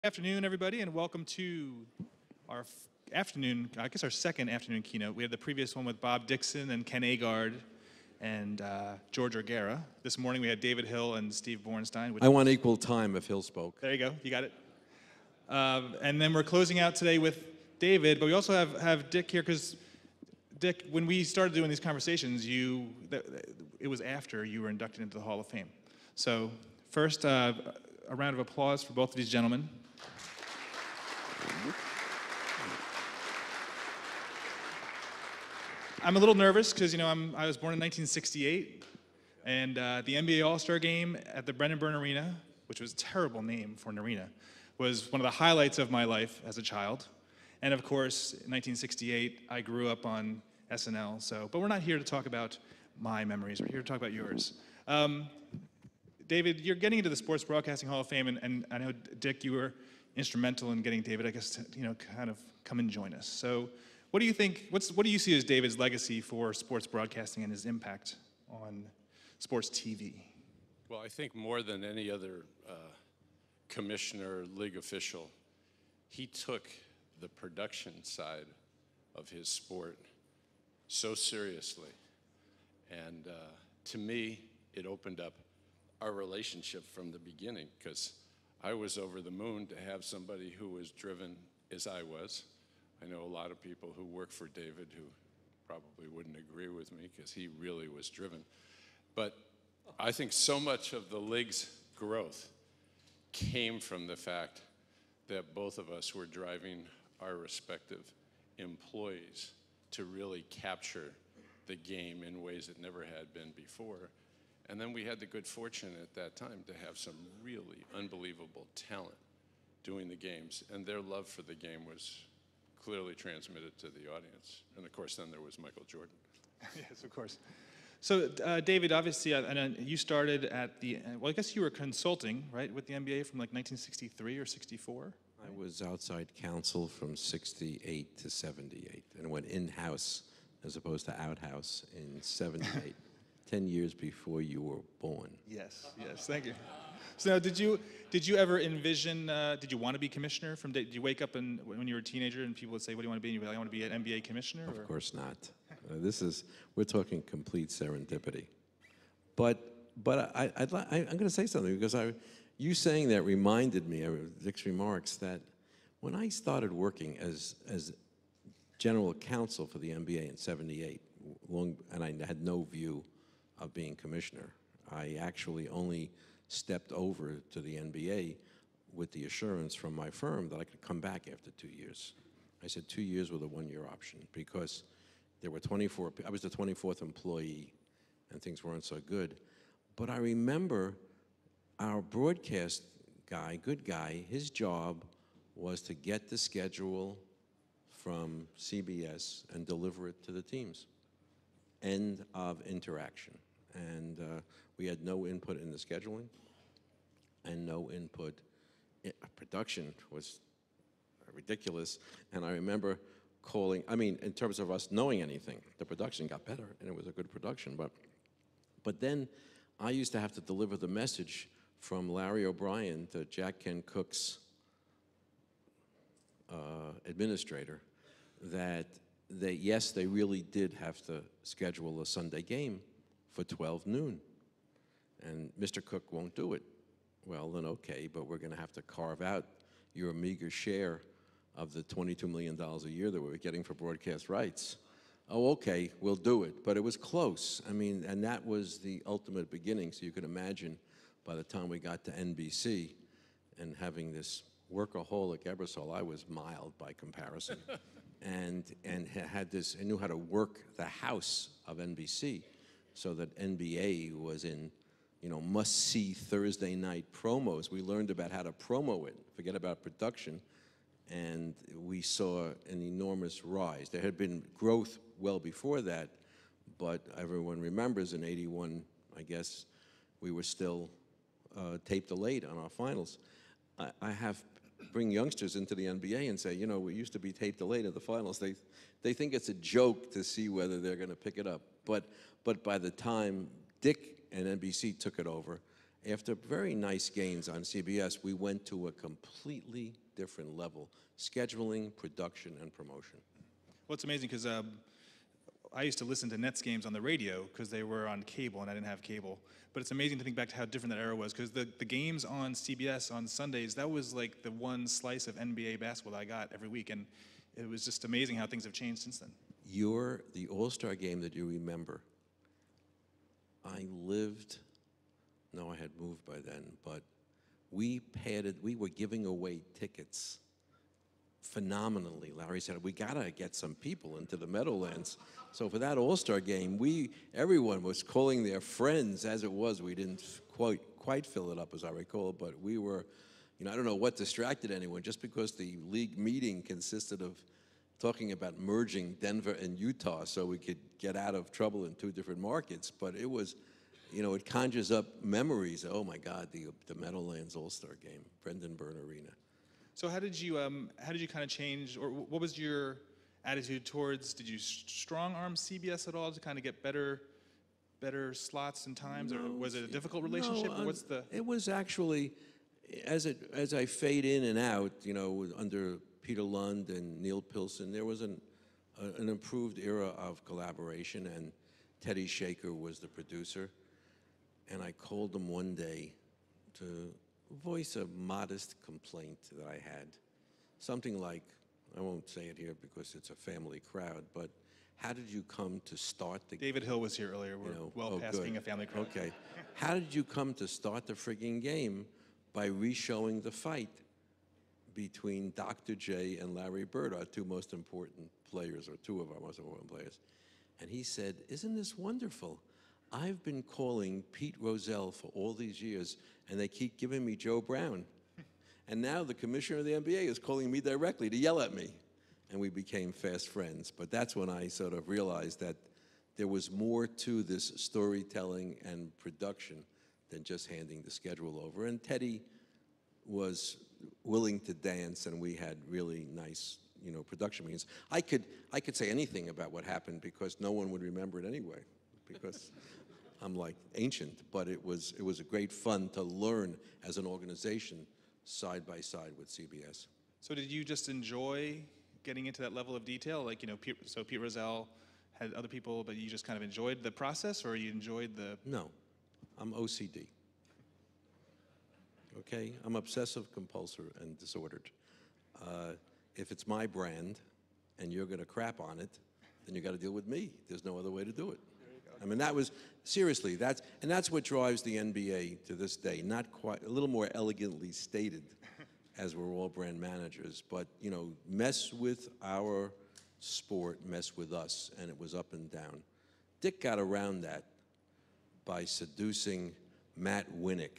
Afternoon, everybody, and welcome to our afternoon, I guess our second afternoon keynote. We had the previous one with Bob Dixon and Ken Agard and George Orgara. This morning we had David Hill and Steve Bornstein. I want equal time if Hill spoke. There you go, you got it. And then we're closing out today with David, but we also have Dick here because Dick, when we started doing these conversations, it was after you were inducted into the Hall of Fame. So first, a round of applause for both of these gentlemen. I'm a little nervous because, I was born in 1968, and the NBA All-Star Game at the Brennan Byrne Arena, which was a terrible name for an arena, was one of the highlights of my life as a child. And of course, in 1968, I grew up on SNL. But we're not here to talk about my memories. We're here to talk about yours. David, you're getting into the Sports Broadcasting Hall of Fame, and I know, Dick, you were instrumental in getting David, I guess, to, kind of come and join us. So what do you think, what do you see as David's legacy for sports broadcasting and his impact on sports TV? Well, I think more than any other commissioner, league official, he took the production side of his sport so seriously. And to me, it opened up our relationship from the beginning, because I was over the moon to have somebody who was driven as I was. I know a lot of people who work for David who probably wouldn't agree with me because he really was driven. But I think so much of the league's growth came from the fact that both of us were driving our respective employees to really capture the game in ways that never had been before. And then we had the good fortune at that time to have some really unbelievable talent doing the games, and their love for the game was clearly transmitted to the audience. And of course, then there was Michael Jordan. Yes, of course. So, David, obviously, you started at well, I guess you were consulting, right, with the NBA from like 1963 or 64? I was outside counsel from 68 to 78 and went in-house as opposed to outhouse in 78, 10 years before you were born. Yes, thank you. So now, did you ever envision, did you want to be commissioner? Did you wake up when you were a teenager and people would say, what do you want to be? And you'd be like, I want to be an NBA commissioner? Of course not. We're talking complete serendipity. But I'm going to say something, because you saying that reminded me of Dick's remarks that when I started working as general counsel for the NBA in 78, and I had no view of being commissioner, I actually only stepped over to the NBA with the assurance from my firm that I could come back after 2 years. I said 2 years with a one-year option, because there were 24, I was the 24th employee, and things weren't so good. But I remember our broadcast guy, good guy, his job was to get the schedule from CBS and deliver it to the teams. End of interaction. And we had no input in the scheduling and no input. Production was ridiculous. And I remember calling, in terms of us knowing anything, the production got better and it was a good production. But then I used to have to deliver the message from Larry O'Brien to Jack Ken Cook's administrator that yes, they really did have to schedule a Sunday game for 12 noon. And Mr. Cook won't do it. Well, then okay, but we're going to have to carve out your meager share of the $22 million a year that we were getting for broadcast rights. Oh, okay, we'll do it. But it was close. And that was the ultimate beginning. So you could imagine by the time we got to NBC and having this workaholic Ebersol, I was mild by comparison. and I knew how to work the house of NBC so that NBA was in, must-see Thursday night promos. We learned about how to promo it, forget about production, and we saw an enormous rise. There had been growth well before that, but everyone remembers in '81, I guess, we were still tape delayed on our finals. I have bring youngsters into the NBA and say, we used to be tape delayed at the finals. They think it's a joke to see whether they're going to pick it up. But by the time Dick and NBC took it over, after very nice gains on CBS, we went to a completely different level, scheduling, production, and promotion. Well, it's amazing because I used to listen to Nets games on the radio because they were on cable and I didn't have cable. But it's amazing to think back to how different that era was because the games on CBS on Sundays, that was like the one slice of NBA basketball that I got every week. And it was just amazing how things have changed since then. The All-Star game that you remember, I lived, no, I had moved by then, but we were giving away tickets phenomenally. Larry said, we gotta get some people into the Meadowlands. So for that All-Star game, everyone was calling their friends. As it was, we didn't quite fill it up, as I recall, but we were, I don't know what distracted anyone, just because the league meeting consisted of talking about merging Denver and Utah so we could get out of trouble in two different markets. But it was, it conjures up memories. Oh my God, the Meadowlands All-Star game, Brendan Byrne Arena. So how did you kind of change, or what was your attitude towards, did you strong arm CBS at all to kind of get better slots and times, or was it a difficult relationship, or what's the? It was actually, as I fade in and out, under Peter Lund and Neil Pilson, there was an improved era of collaboration, and Teddy Shaker was the producer, and I called him one day to voice a modest complaint that I had. Something like, I won't say it here because it's a family crowd, but how did you come to start the David Hill was here earlier. We're past being a family crowd. Okay. How did you come to start the frigging game by re-showing the fight between Dr. J and Larry Bird, our two most important players, or two of our most important players? And he said, isn't this wonderful? I've been calling Pete Rozelle for all these years, and they keep giving me Joe Brown. And now the commissioner of the NBA is calling me directly to yell at me. And we became fast friends. But that's when I sort of realized that there was more to this storytelling and production than just handing the schedule over. And Teddy was willing to dance, and we had really nice, production meetings. I could say anything about what happened because no one would remember it anyway, because I'm like ancient. But it was a great fun to learn as an organization side by side with CBS. So did you just enjoy getting into that level of detail? Like, so Pete Rozelle had other people, but you just kind of enjoyed the process, or you enjoyed the? No, I'm OCD. Okay, I'm obsessive compulsive and disordered. If it's my brand and you're going to crap on it, then you got to deal with me. There's no other way to do it. I mean, that was, seriously, that's what drives the NBA to this day. Not quite, a little more elegantly stated, as we're all brand managers, but, mess with our sport, mess with us, and it was up and down. Dick got around that by seducing Matt Winnick,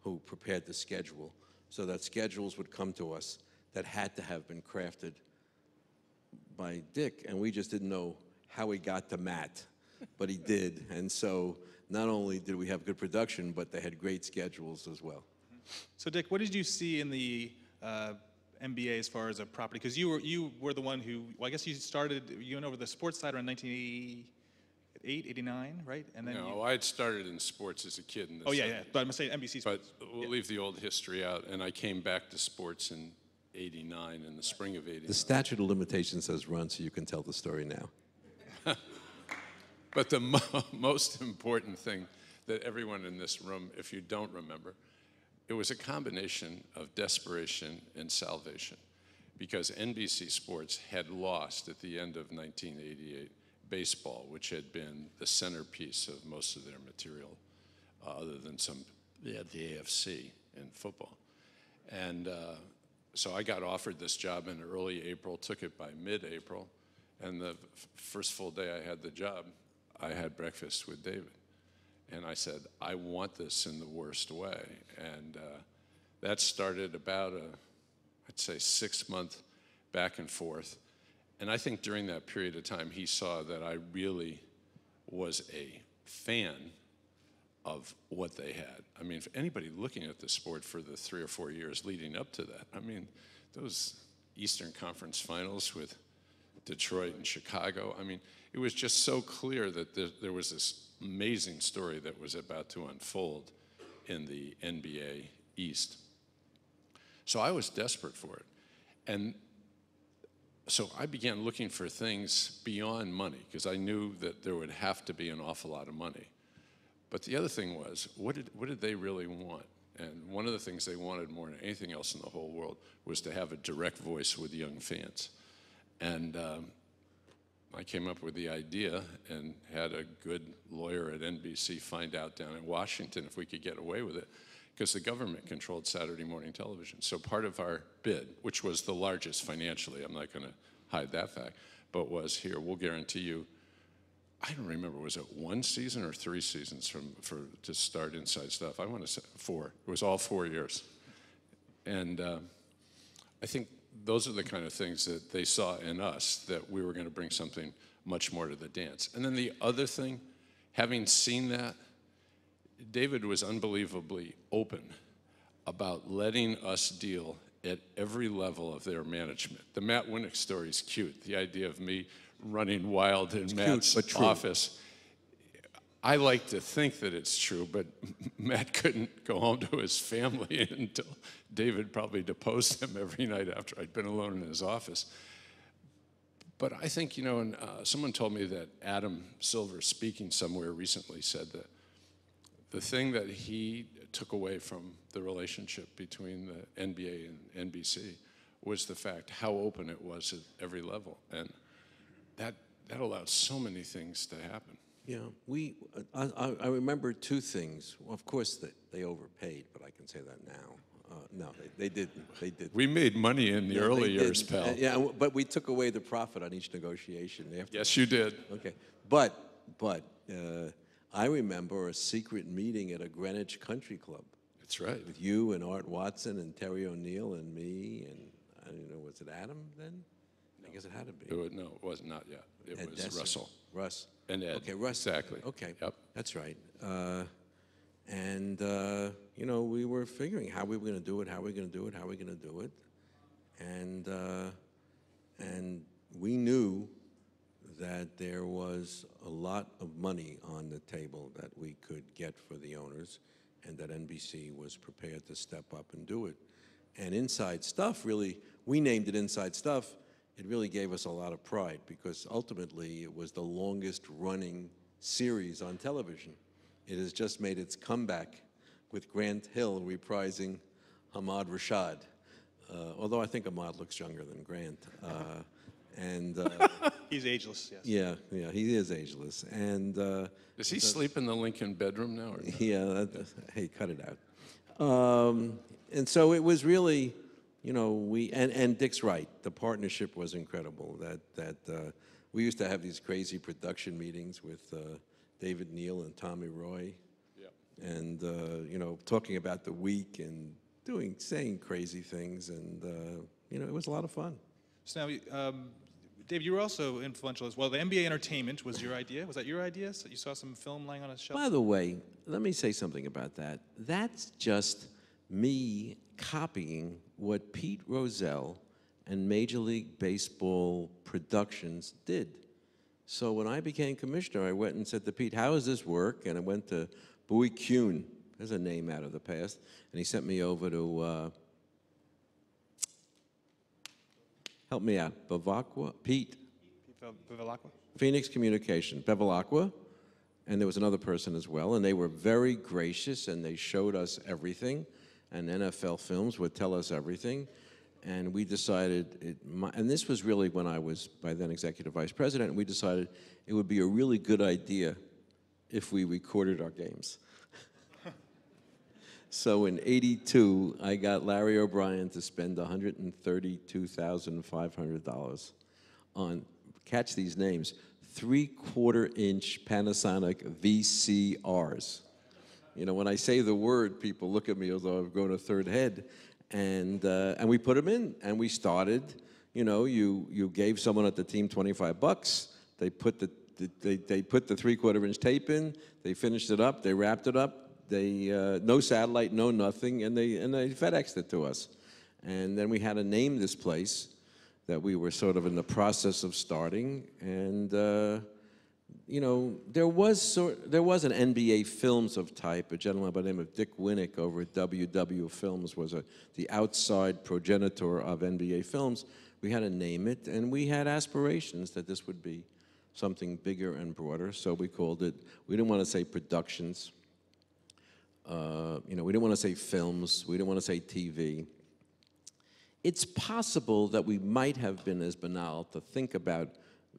who prepared the schedule, so that schedules would come to us that had to have been crafted by Dick, and we just didn't know how he got to Matt. But he did, and so not only did we have good production, but they had great schedules as well. So Dick, what did you see in the NBA as far as a property? Because you were the one who, well, I guess you went over the sports side around 1988, 89, right? And then I had started in sports as a kid. In the yeah. But I'm saying NBC sports. But we'll leave the old history out, and I came back to sports in 89, in the spring of 89. The statute of limitations has run, so you can tell the story now. But the most important thing that everyone in this room, if you don't remember, it was a combination of desperation and salvation, because NBC Sports had lost at the end of 1988 baseball, which had been the centerpiece of most of their material, other than they had the AFC in football. And so I got offered this job in early April, took it by mid-April, and the first full day I had the job, I had breakfast with David. And I said, I want this in the worst way. And that started about I'd say 6-month back and forth. And I think during that period of time, he saw that I really was a fan of what they had. I mean, for anybody looking at the sport for the 3 or 4 years leading up to that, I mean, those Eastern Conference finals with Detroit and Chicago, I mean, it was just so clear that there was this amazing story that was about to unfold. in the NBA East. So I was desperate for it. And so I began looking for things beyond money, because I knew that there would have to be an awful lot of money. But the other thing was, what did they really want? And one of the things they wanted more than anything else in the whole world was to have a direct voice with young fans. And I came up with the idea and had a good lawyer at NBC find out down in Washington if we could get away with it, because the government controlled Saturday morning television. So part of our bid, which was the largest financially, I'm not going to hide that fact, but was, here, we'll guarantee you, I don't remember, was it 1 season or 3 seasons to start Inside Stuff? I want to say 4. It was all 4 years. And I think those are the kind of things that they saw in us, that we were going to bring something much more to the dance. And then the other thing, having seen that, David was unbelievably open about letting us deal at every level of their management. The Matt Winnick story is cute. The idea of me running wild in Matt's office. I like to think that it's true, but Matt couldn't go home to his family until David probably deposed him every night after I'd been alone in his office. But I think, and someone told me that Adam Silver, speaking somewhere recently, said that the thing that he took away from the relationship between the NBA and NBC was the fact how open it was at every level. And that allowed so many things to happen. Yeah, I remember 2 things. Well, of course, they overpaid, but I can say that now. No, they didn't. They didn't. We made money in the early years, pal. Yeah, but we took away the profit on each negotiation. Yes, you did. Okay, but I remember a secret meeting at a Greenwich Country Club. That's right. With you and Art Watson and Terry O'Neill and me and, I don't know, was it Adam then? I guess it had to be. No, it was not yet. It Ed was Desser. Russell. Russ. And Ed. Okay, Russ. Exactly. Okay. Yep. That's right. We were figuring how we were going to do it, how we were going to do it, how we were going to do it. And we knew that there was a lot of money on the table that we could get for the owners, and that NBC was prepared to step up and do it. And Inside Stuff, really, we named it Inside Stuff. It really gave us a lot of pride, because ultimately it was the longest running series on television. It has just made its comeback with Grant Hill reprising Ahmad Rashad. Although I think Ahmad looks younger than Grant. He's ageless, yes. Yeah, he is ageless. And does he sleep in the Lincoln bedroom now? Or no? Yeah, hey, cut it out. And so it was really, and Dick's right. The partnership was incredible. That we used to have these crazy production meetings with David Neal and Tommy Roy, and talking about the week and saying crazy things, and it was a lot of fun. So now, Dave, you were also influential as well. The NBA Entertainment was your idea. Was that your idea? So you saw some film lying on a shelf? By the way, let me say something about that. That's just me copying what Pete Rozelle and Major League Baseball Productions did. So when I became commissioner, I went and said to Pete, how does this work? And I went to Bowie Kuhn. There's a name out of the past. And he sent me over to, help me out, Pete Bevilacqua? Phoenix Communication, Bevilacqua, and there was another person as well, and they were very gracious, and they showed us everything, and NFL Films would tell us everything, and we decided, and this was really when I was, by then, Executive Vice President, and we decided it would be a really good idea if we recorded our games. So in '82, I got Larry O'Brien to spend $132,500 on, catch these names, 3/4-inch Panasonic VCRs. When I say the word, people look at me as though I've grown a third head. And we put them in, and we started. You gave someone at the team $25. They put the 3/4-inch tape in. They finished it up. They wrapped it up. They no satellite, no nothing, and they FedExed it to us. And then we had to name this place that we were sort of in the process of starting, and you know, there was an NBA Films of type. A gentleman by the name of Dick Winnick over at WW Films was the outside progenitor of NBA Films. We had to name it, and we had aspirations that this would be something bigger and broader. So we called it. We didn't want to say productions. You know, we didn't want to say films. We didn't want to say TV. It's possible that we might have been as banal to think about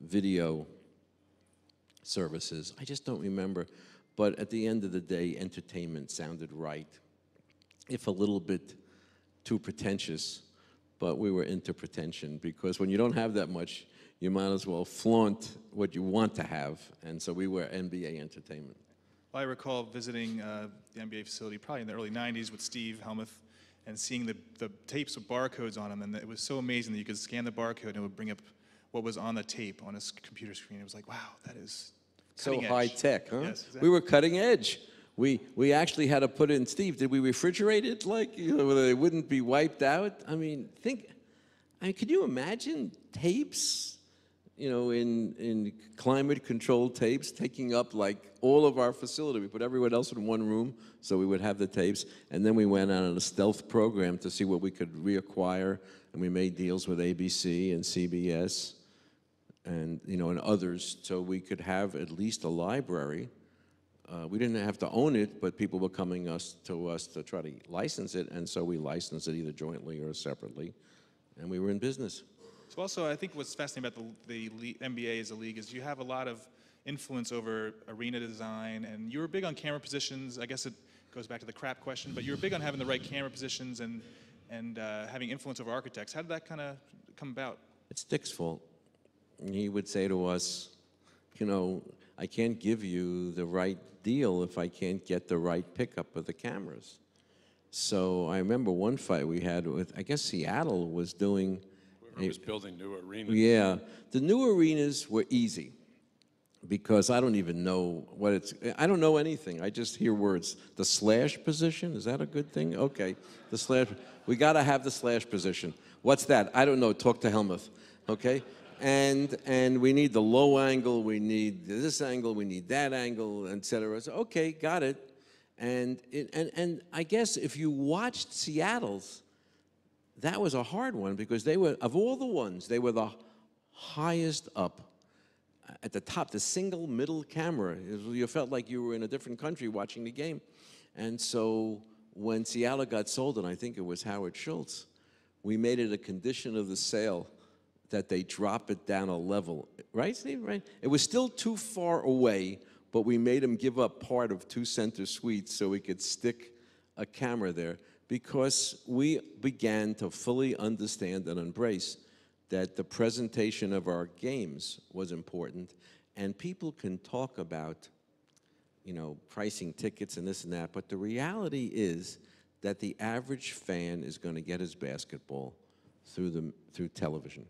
video services. I just don't remember. But at the end of the day, entertainment sounded right, if a little bit too pretentious, but we were into pretension, because when you don't have that much, you might as well flaunt what you want to have. And so we were NBA Entertainment. Well, I recall visiting the NBA facility probably in the early 90s with Steve Helmuth and seeing the tapes with barcodes on them, and it was so amazing that you could scan the barcode and it would bring up what was on the tape on a computer screen. It was like, wow, that is So cutting high edge. tech, huh? Yes, exactly. We were cutting edge. We actually had to put in, Steve, did we refrigerate it, like, you know, where they wouldn't be wiped out? I mean, could you imagine tapes, you know, in climate-controlled tapes taking up, like, all of our facility? We put everyone else in one room so we would have the tapes, and then we went on a stealth program to see what we could reacquire, and we made deals with ABC and CBS and, you know, and others, so we could have at least a library. We didn't have to own it, but people were coming to us to try to license it, and so we licensed it either jointly or separately, and we were in business. So also, I think what's fascinating about the NBA as a league is you have a lot of influence over arena design, and you were big on camera positions. I guess it goes back to the crap question, but you were big on having the right camera positions and having influence over architects. How did that kind of come about? It's Dick's fault. He would say to us, you know, I can't give you the right deal if I can't get the right pickup of the cameras. So I remember one fight we had with, I guess Seattle was doing. Whoever was building new arenas. Yeah, the new arenas were easy because I don't even know what it's, I don't know anything. I just hear words. The slash position, is that a good thing? Okay, the slash, we gotta have the slash position. What's that? I don't know, talk to Helmuth, okay? And we need the low angle, we need this angle, we need that angle, et cetera. So, okay, got it. And I guess if you watched Seattle's, that was a hard one because they were, of all the ones, they were the highest up at the top, the single middle camera. You felt like you were in a different country watching the game. And so when Seattle got sold, and I think it was Howard Schultz, we made it a condition of the sale that they drop it down a level. Right, Steve? Right? It was still too far away, but we made them give up part of 2 center suites so we could stick a camera there, because we began to fully understand and embrace that the presentation of our games was important, and people can talk about, you know, pricing tickets and this and that, but the reality is that the average fan is going to get his basketball through television,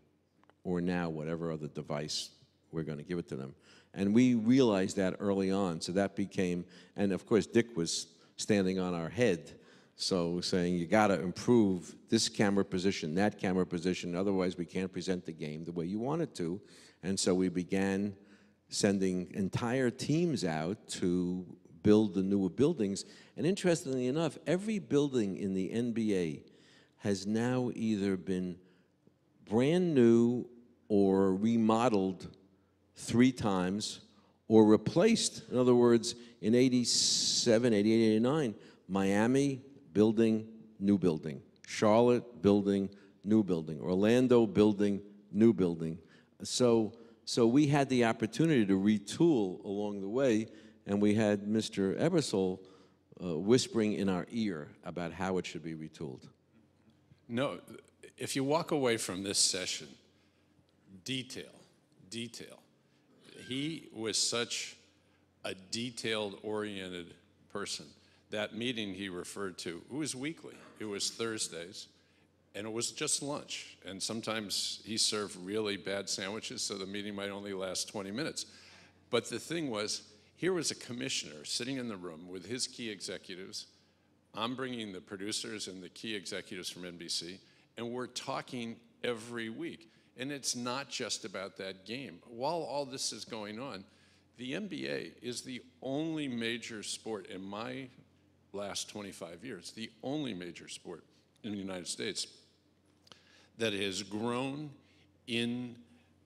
or now whatever other device we're going to give it to them. And we realized that early on, so that became, and of course Dick was standing on our head, so saying you got to improve this camera position, that camera position, otherwise we can't present the game the way you want it to. And so we began sending entire teams out to build the newer buildings. And interestingly enough, every building in the NBA has now either been brand new or remodeled 3 times or replaced. In other words, in 87, 88, 89, Miami, building, new building. Charlotte, building, new building. Orlando, building, new building. So we had the opportunity to retool along the way, and we had Mr. Ebersol whispering in our ear about how it should be retooled. No, if you walk away from this session, detail. He was such a detailed-oriented person. That meeting he referred to, it was weekly. It was Thursdays, and it was just lunch. And sometimes he served really bad sandwiches, so the meeting might only last 20 minutes. But the thing was, here was a commissioner sitting in the room with his key executives. I'm bringing the producers and the key executives from NBC, and we're talking every week. And it's not just about that game. While all this is going on, The NBA is the only major sport in my last 25 years, the only major sport in the United States that has grown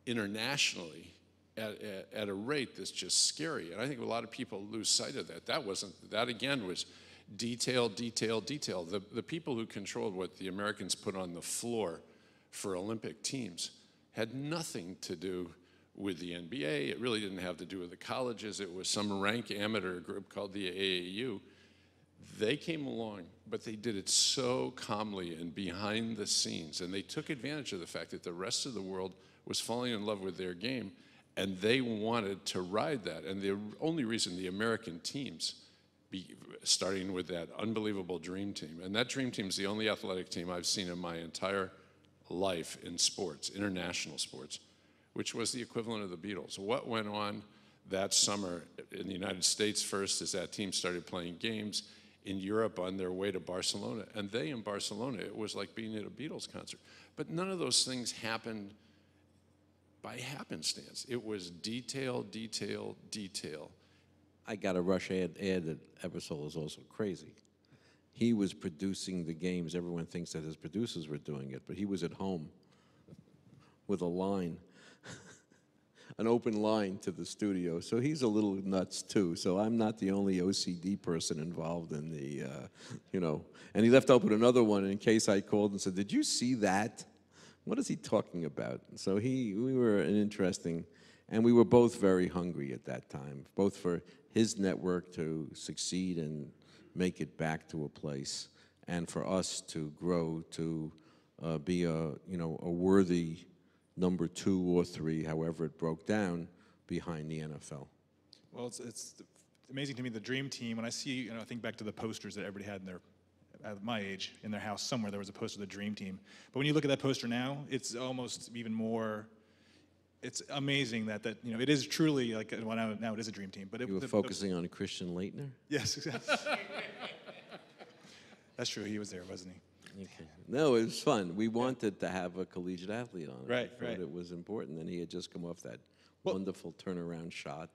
internationally at a rate that's just scary. And I think a lot of people lose sight of that. That again was detail, detail, detail. The people who controlled what the Americans put on the floor for Olympic teams had nothing to do with the NBA. It really didn't have to do with the colleges. It was some rank amateur group called the AAU. They came along, but they did it so calmly and behind the scenes, and they took advantage of the fact that the rest of the world was falling in love with their game, and they wanted to ride that. And the only reason the American teams, starting with that unbelievable dream team, and that dream team is the only athletic team I've seen in my entire life in sports, international sports, which was the equivalent of the Beatles. What went on that summer in the United States first is that team started playing games in Europe on their way to Barcelona. And they in Barcelona, it was like being at a Beatles concert. But none of those things happened by happenstance. It was detail, detail, detail. I got a rush ad that Ebersol is also crazy. He was producing the games. Everyone thinks that his producers were doing it, but he was at home with a line, an open line to the studio. So he's a little nuts too. So I'm not the only OCD person involved in the, And he left open another one in case I called and said, "Did you see that? What is he talking about?" So we were an interesting, and we were both very hungry at that time, both for his network to succeed and make it back to a place, and for us to grow to be a worthy number 2 or 3, however it broke down, behind the NFL. Well, it's amazing to me, the dream team. When I see, I think back to the posters that everybody had in at my age, in their house somewhere, there was a poster of the dream team. But when you look at that poster now, it's almost even more. It's amazing that it is truly like, well, now it is a dream team. But You were focusing on Christian Laettner? Yes, exactly. That's true. He was there, wasn't he? Okay. No, it was fun. We wanted to have a collegiate athlete on it. Right, We thought right. it was important, and he had just come off that wonderful turnaround shot.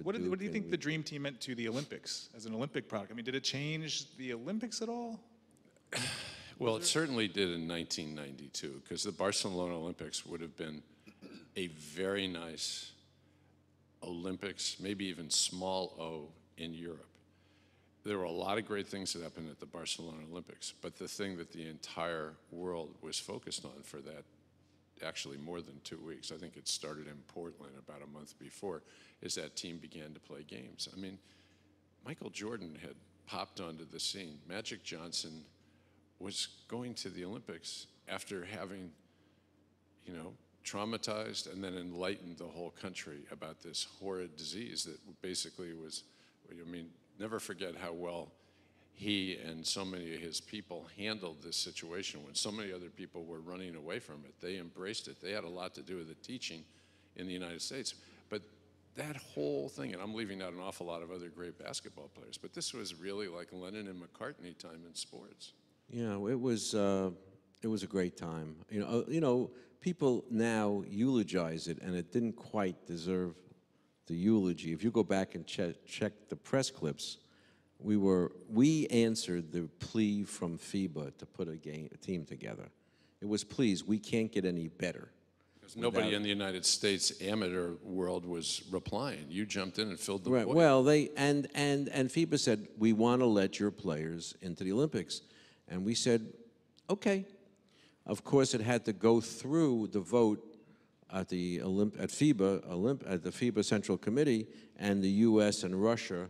What do you think the dream team meant to the Olympics as an Olympic product? I mean, did it change the Olympics at all? Well, it certainly did in 1992, because the Barcelona Olympics would have been a very nice Olympics, maybe even small O in Europe. There were a lot of great things that happened at the Barcelona Olympics, but the thing that the entire world was focused on for that, actually more than 2 weeks, I think it started in Portland about a month before, is that team began to play games. I mean, Michael Jordan had popped onto the scene. Magic Johnson was going to the Olympics after having, traumatized and then enlightened the whole country about this horrid disease that basically was, never forget how well he and so many of his people handled this situation when so many other people were running away from it. They embraced it. They had a lot to do with the teaching in the United States. But that whole thing, and I'm leaving out an awful lot of other great basketball players, but this was really like Lennon and McCartney time in sports. Yeah, it was a great time. People now eulogize it, and it didn't quite deserve the eulogy. If you go back and check the press clips, we answered the plea from FIBA to put a team together. It was, please, we can't get any better. Because nobody in the United States amateur world was replying. You jumped in and filled the void. void. Well, and FIBA said, we want to let your players into the Olympics. And we said, okay. Of course, it had to go through the vote at the FIBA Central Committee, and the U.S. and Russia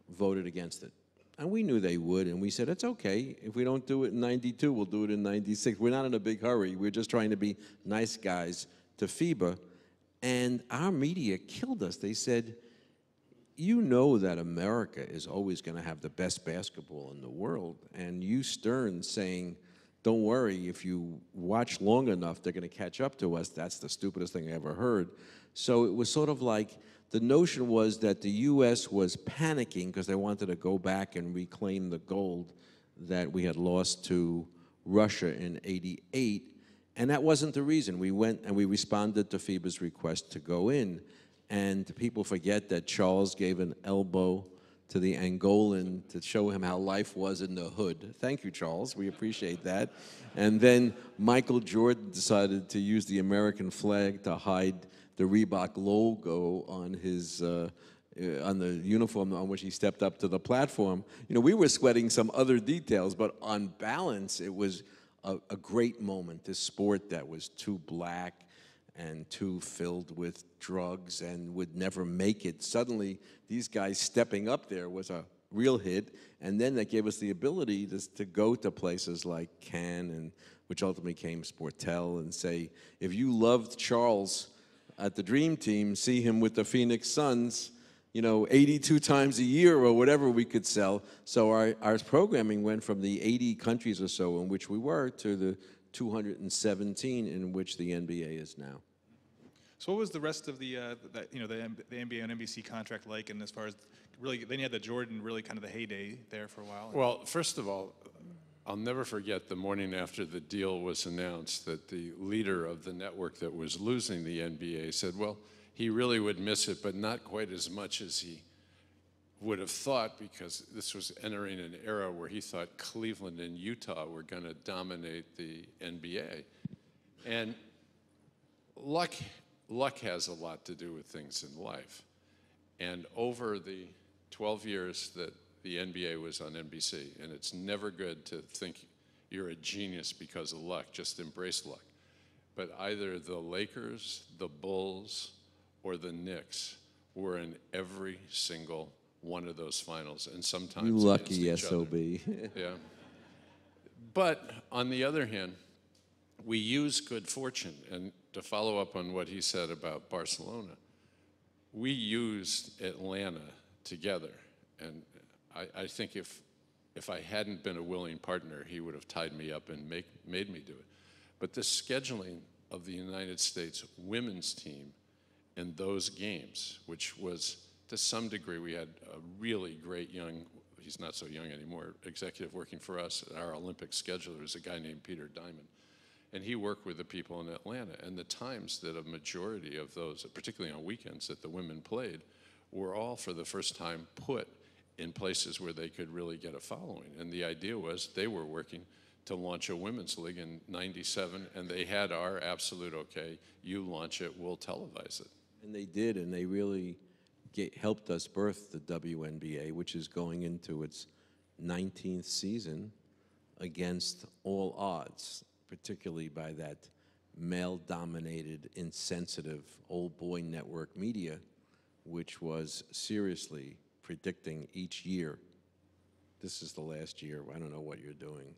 voted against it. And we knew they would, and we said, it's okay. If we don't do it in 92, we'll do it in 96. We're not in a big hurry. We're just trying to be nice guys to FIBA. And our media killed us. They said, you know that America is always going to have the best basketball in the world. And you, Stern, saying, don't worry, if you watch long enough, they're going to catch up to us. That's the stupidest thing I ever heard. So it was sort of like, the notion was that the U.S. was panicking because they wanted to go back and reclaim the gold that we had lost to Russia in '88. And that wasn't the reason. We went and we responded to FIBA's request to go in. And people forget that Charles gave an elbow to the Angolan to show him how life was in the hood. Thank you, Charles. We appreciate that. And then Michael Jordan decided to use the American flag to hide the Reebok logo on his on the uniform on which he stepped up to the platform. You know, we were sweating some other details, but on balance, it was a great moment. This sport that was too black and too filled with drugs and would never make it. Suddenly, these guys stepping up there was a real hit, and then that gave us the ability to go to places like Cannes, and which ultimately became Sportel, and say, if you loved Charles at the Dream Team, see him with the Phoenix Suns, you know, 82 times a year or whatever we could sell. So our programming went from the 80 countries or so in which we were to the 217 in which the NBA is now. So what was the rest of the NBA and NBC contract like? And as far as really, then you had the Jordan, really kind of the heyday there for a while. Well, first of all, I'll never forget the morning after the deal was announced that the leader of the network that was losing the NBA said, well, he really would miss it, but not quite as much as he would have thought, because this was entering an era where he thought Cleveland and Utah were going to dominate the NBA. And luck has a lot to do with things in life. And over the 12 years that the NBA was on NBC, and it's never good to think you're a genius because of luck, just embrace luck. But either the Lakers, the Bulls, or the Knicks were in every single one of those finals, and sometimes You lucky against each SOB. other. Yeah. But on the other hand, we use good fortune, and to follow up on what he said about Barcelona, we used Atlanta together, and I think if I hadn't been a willing partner, he would have tied me up and made me do it. But the scheduling of the United States women's team in those games, which was, to some degree, we had a really great young, he's not so young anymore, executive working for us. Our Olympic scheduler is a guy named Peter Diamond. And he worked with the people in Atlanta. And the times that a majority of those, particularly on weekends, that the women played, were all for the first time put in places where they could really get a following. And the idea was they were working to launch a women's league in '97, and they had our absolute okay, you launch it, we'll televise it. And they did, and they really helped us birth the WNBA, which is going into its 19th season against all odds, particularly by that male-dominated, insensitive old boy network media, which was seriously predicting each year, this is the last year, I don't know what you're doing.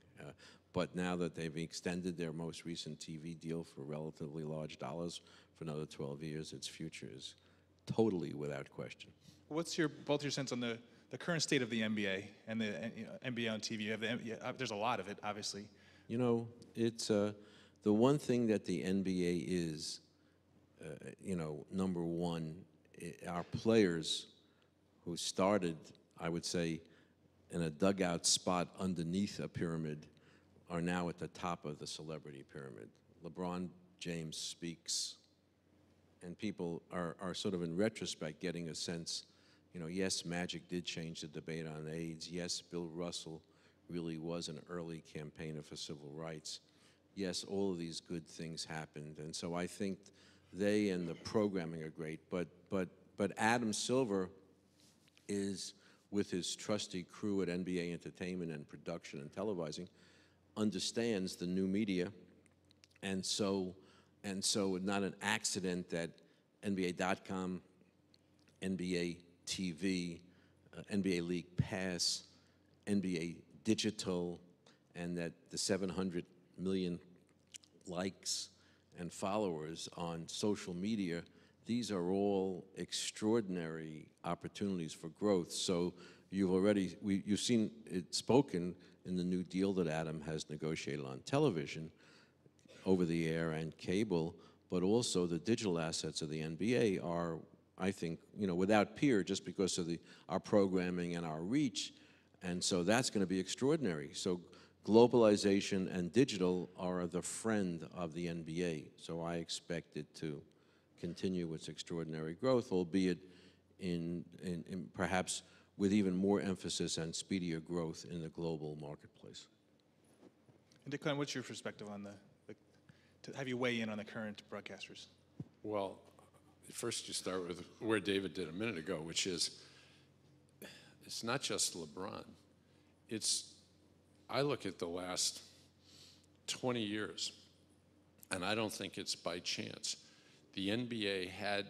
But now that they've extended their most recent TV deal for relatively large dollars for another 12 years, its future is totally without question. What's both your sense on the current state of the NBA and the NBA on TV? You have there's a lot of it, obviously. You know, it's the one thing that the NBA is, number one, our players who started, I would say, in a dugout spot underneath a pyramid are now at the top of the celebrity pyramid. LeBron James speaks, and people are sort of in retrospect getting a sense, yes, Magic did change the debate on AIDS. Yes, Bill Russell really was an early campaigner for civil rights. Yes, all of these good things happened, and so I think they and the programming are great, but Adam Silver is, with his trusty crew at NBA Entertainment and production and televising, understands the new media, and so not an accident that NBA.com, NBA TV, NBA League Pass, NBA Digital, and that the 700 million likes and followers on social media, these are all extraordinary opportunities for growth. So you've seen it spoken in the new deal that Adam has negotiated on television, over the air and cable, but also the digital assets of the NBA are, I think, without peer, just because of our programming and our reach, and so that's going to be extraordinary. So globalization and digital are the friend of the NBA, so I expect it to continue its extraordinary growth, albeit in perhaps with even more emphasis and speedier growth in the global marketplace. And Declan, what's your perspective on to have you weigh in on the current broadcasters? Well, first you start with where David did a minute ago, which is it's not just LeBron. I look at the last 20 years, and I don't think it's by chance. The NBA had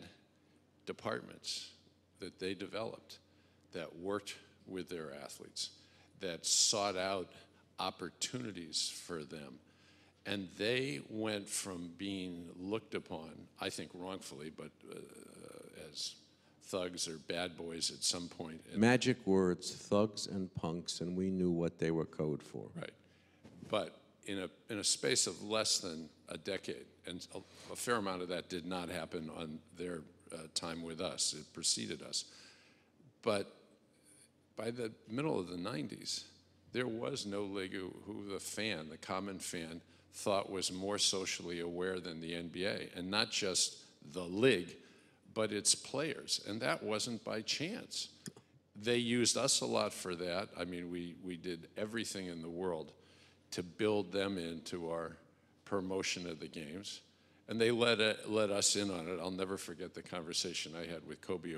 departments that they developed that worked with their athletes, that sought out opportunities for them. And they went from being looked upon, I think wrongfully, but as thugs or bad boys at some point. Magic words, thugs and punks, and we knew what they were code for. Right. But in a space of less than a decade, and a fair amount of that did not happen on their time with us. It preceded us. But by the middle of the 90s, there was no league who the common fan, thought was more socially aware than the NBA. And not just the league, but its players. And that wasn't by chance. They used us a lot for that. I mean, we did everything in the world to build them into our promotion of the games. And they let us in on it. I'll never forget the conversation I had with Kobe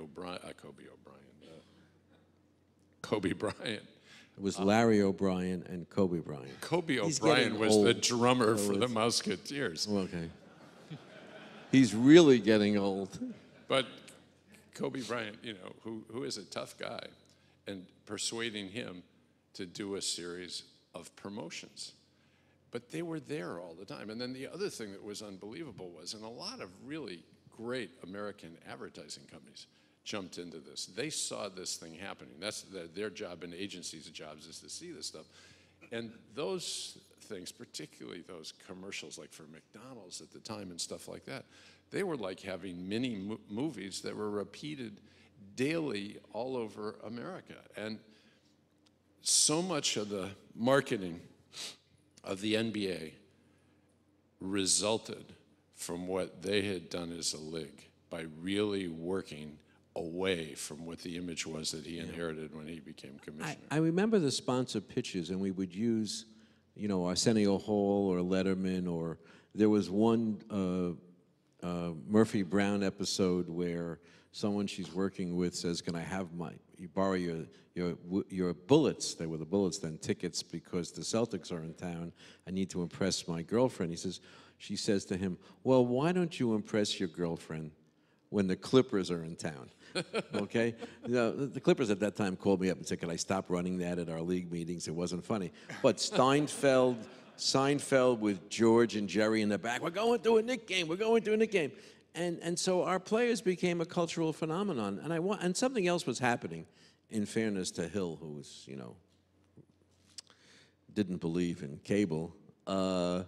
Bryant. It was Larry O'Brien and Kobe Bryant. Kobe He's O'Brien getting was old. the drummer for the Musketeers. Okay. He's really getting old. But Kobe Bryant, who is a tough guy, and persuading him to do a series of promotions. But they were there all the time. And then the other thing that was unbelievable was, and a lot of really great American advertising companies jumped into this. They saw this thing happening. That's their job, and agencies' jobs is to see this stuff. And those things, particularly those commercials like for McDonald's at the time and stuff like that, they were like having mini movies that were repeated daily all over America. And so much of the marketing of the NBA resulted from what they had done as a league by really working away from what the image was that he inherited when he became commissioner. I remember the sponsor pitches, and we would use, Arsenio Hall or Letterman, or there was one Murphy Brown episode where someone she's working with says, "Can I have you borrow your bullets?" They were the bullets then, tickets, because the Celtics are in town. I need to impress my girlfriend. She says to him, "Well, why don't you impress your girlfriend when the Clippers are in town?" Okay? The Clippers at that time called me up and said, "Can I stop running that at our league meetings?" It wasn't funny. But Seinfeld with George and Jerry in the back, "We're going to a Knick game, we're going to a Knick game." And so our players became a cultural phenomenon. And something else was happening, in fairness to Hill, who was, didn't believe in cable. The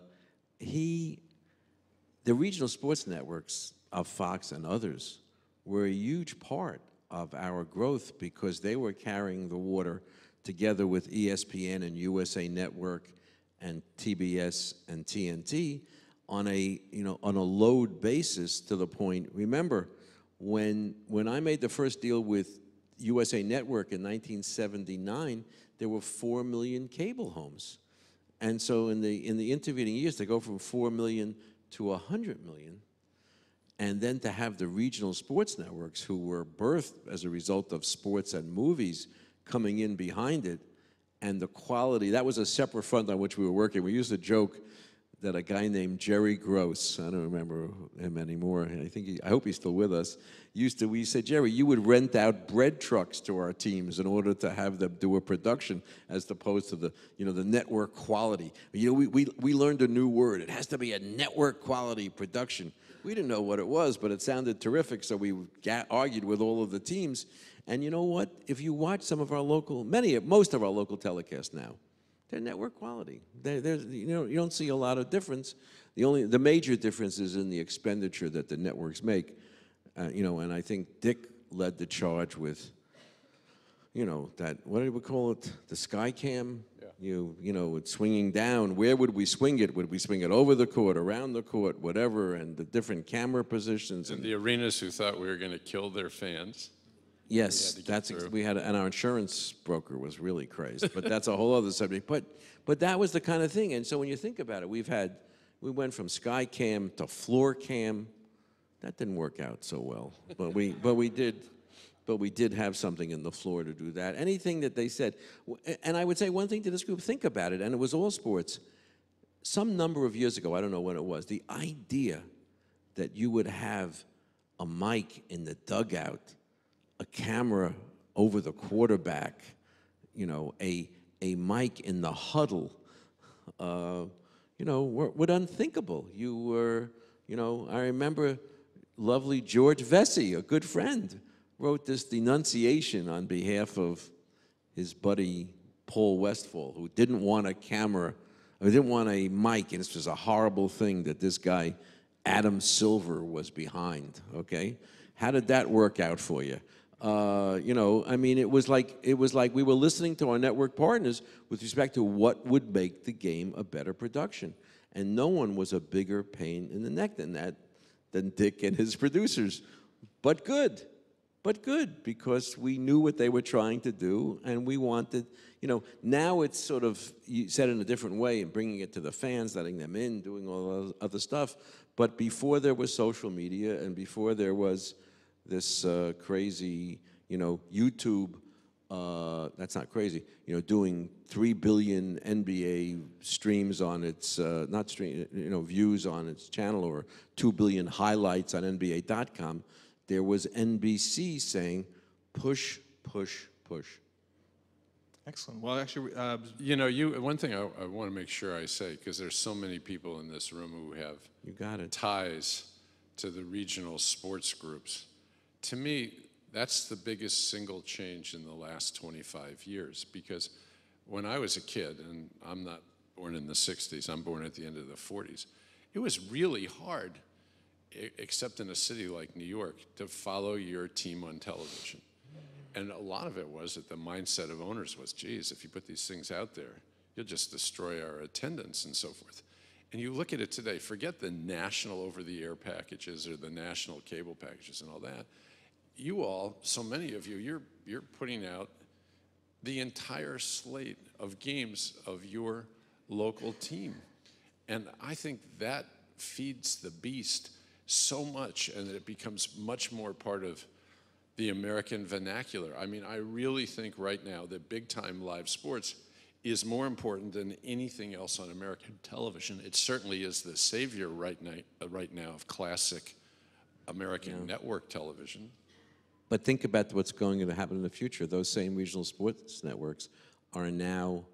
regional sports networks of Fox and others were a huge part of our growth because they were carrying the water together with ESPN and USA Network and TBS and TNT on a load basis, to the point. Remember, when I made the first deal with USA Network in 1979, there were 4 million cable homes. And so in the intervening years, to go from 4 million to 100 million, and then to have the regional sports networks, who were birthed as a result of sports and movies, coming in behind it, and the quality, that was a separate front on which we were working. We used to joke that a guy named Jerry Gross, I don't remember him anymore, I hope he's still with us, we said, "Jerry, you would rent out bread trucks to our teams in order to have them do a production, as opposed to the network quality." We learned a new word. It has to be a network quality production. We didn't know what it was, but it sounded terrific, so we argued with all of the teams. And you know what? If you watch most of our local telecasts now, they're network quality. You don't see a lot of difference. The major difference is in the expenditure that the networks make. And I think Dick led the charge with that, what do we call it? The sky cam? Yeah. It's swinging down. Where would we swing it? Would we swing it over the court, around the court, whatever, and the different camera positions? And the arenas who thought we were going to kill their fans. Yes, we had, and our insurance broker was really crazed, but that's a whole other subject. But that was the kind of thing. And so when you think about it, we went from sky cam to floor cam. That didn't work out so well, but we did have something in the floor to do that. Anything that they said, and I would say one thing to this group: think about it. And it was all sports. Some number of years ago, I don't know when it was, the idea that you would have a mic in the dugout, a camera over the quarterback, a mic in the huddle, were unthinkable. You were, I remember lovely George Vesey, a good friend, wrote this denunciation on behalf of his buddy Paul Westphal, who didn't want a camera, or didn't want a mic, and this was a horrible thing that this guy, Adam Silver, was behind, okay? How did that work out for you? It was like we were listening to our network partners with respect to what would make the game a better production. And no one was a bigger pain in the neck than Dick and his producers. But good, because we knew what they were trying to do, and we wanted, now it's sort of, you said in a different way, and bringing it to the fans, letting them in, doing all the other stuff. But before there was social media, and before there was this crazy, YouTube, that's not crazy, doing 3 billion NBA streams on its, views on its channel, or 2 billion highlights on NBA.com, there was NBC saying, push, push, push. Excellent. Well, actually, one thing I want to make sure I say, because there's so many people in this room who have ties to the regional sports groups. To me, that's the biggest single change in the last 25 years, because when I was a kid, and I'm not born in the 60s, I'm born at the end of the 40s, it was really hard, except in a city like New York, to follow your team on television. And a lot of it was that the mindset of owners was, geez, if you put these things out there, you'll just destroy our attendance and so forth. And you look at it today, forget the national over-the-air packages or the national cable packages and all that. You all, so many of you, you're putting out the entire slate of games of your local team. And I think that feeds the beast so much, and that it becomes much more part of the American vernacular. I mean, I really think right now that big-time live sports is more important than anything else on American television. It certainly is the savior right now of classic American network television. But think about what's going to happen in the future. Those same regional sports networks are now,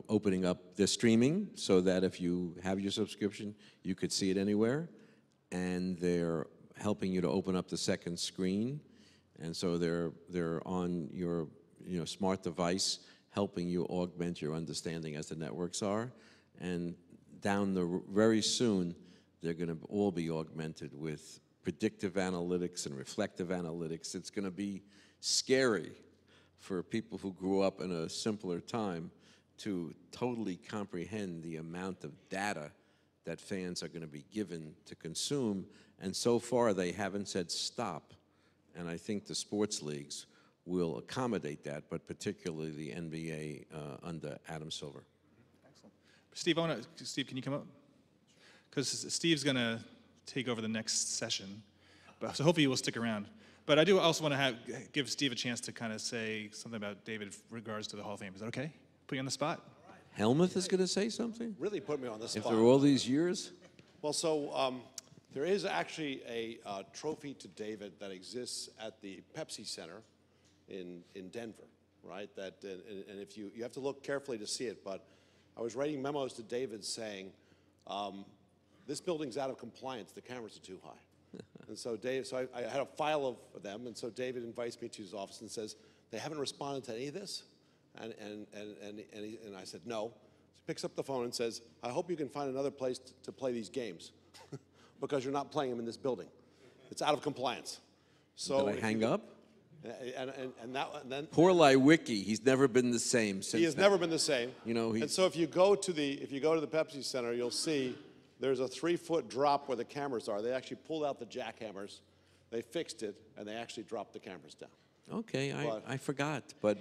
opening up their streaming so that if you have your subscription, you could see it anywhere. And they're helping you to open up the second screen. And so they're on your smart device, helping you augment your understanding as the networks are. And very soon, they're going to all be augmented with predictive analytics and reflective analytics. It's going to be scary for people who grew up in a simpler time to totally comprehend the amount of data that fans are going to be given to consume. And so far, they haven't said stop. And I think the sports leagues will accommodate that, but particularly the NBA under Adam Silver. Excellent. Steve, can you come up? Because Steve's going to take over the next session, so hopefully you will stick around. But I do also want to give Steve a chance to kind of say something about David in regards to the Hall of Fame. Is that okay? Put you on the spot? Helmuth is going to say something? Really put me on the spot. After all these years? Well, so there is actually a trophy to David that exists at the Pepsi Center in Denver, right? And if you have to look carefully to see it, but I was writing memos to David saying, this building's out of compliance, the cameras are too high. And so I had a file of them, and so David invites me to his office and says, they haven't responded to any of this? And I said, no. So he picks up the phone and says, I hope you can find another place to play these games because you're not playing them in this building. It's out of compliance. So did I hang up? And then Poor Wiki, he's never been the same since he has then. never been the same. You know, and so if you go to the Pepsi Center, you'll see there's a 3-foot drop where the cameras are. They actually pulled out the jackhammers, they fixed it, and they actually dropped the cameras down. Okay, I forgot, but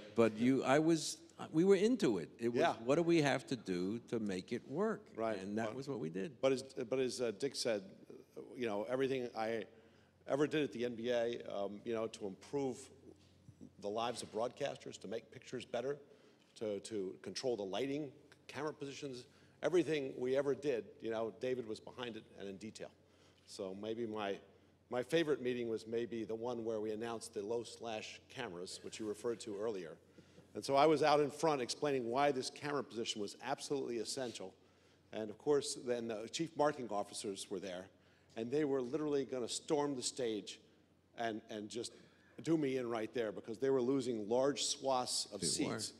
we were into it. It was, Yeah. what do we have to do to make it work? Right. And that was what we did. But as Dick said, you know, everything I ever did at the NBA, you know, to improve the lives of broadcasters, to make pictures better, to control the lighting, camera positions, everything we ever did, you know, David was behind it and in detail. So maybe my favorite meeting was maybe the one where we announced the low-slash cameras, which you referred to earlier. And so I was out in front explaining why this camera position was absolutely essential. And of course, then the chief marketing officers were there, and they were literally going to storm the stage and just do me in right there because they were losing large swaths of seats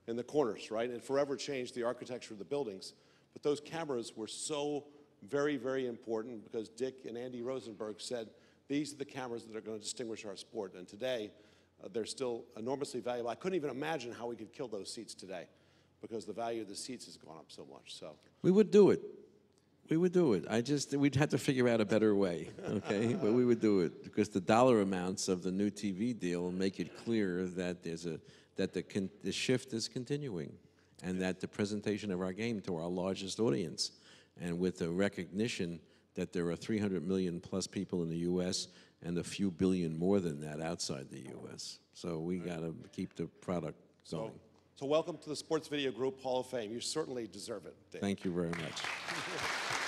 in the corners, right? And forever changed the architecture of the buildings. But those cameras were so very, very important because Dick and Andy Rosenberg said, these are the cameras that are going to distinguish our sport. And today, they're still enormously valuable. I couldn't even imagine how we could kill those seats today because the value of the seats has gone up so much. So We would do it. We would do it. We'd have to figure out a better way, okay? But we would do it because the dollar amounts of the new TV deal make it clear that the shift is continuing, and that the presentation of our game to our largest audience, and with the recognition that there are 300 million plus people in the U.S. and a few billion more than that outside the U.S. So we got to keep the product going. So welcome to the Sports Video Group Hall of Fame. You certainly deserve it, Dave. Thank you very much.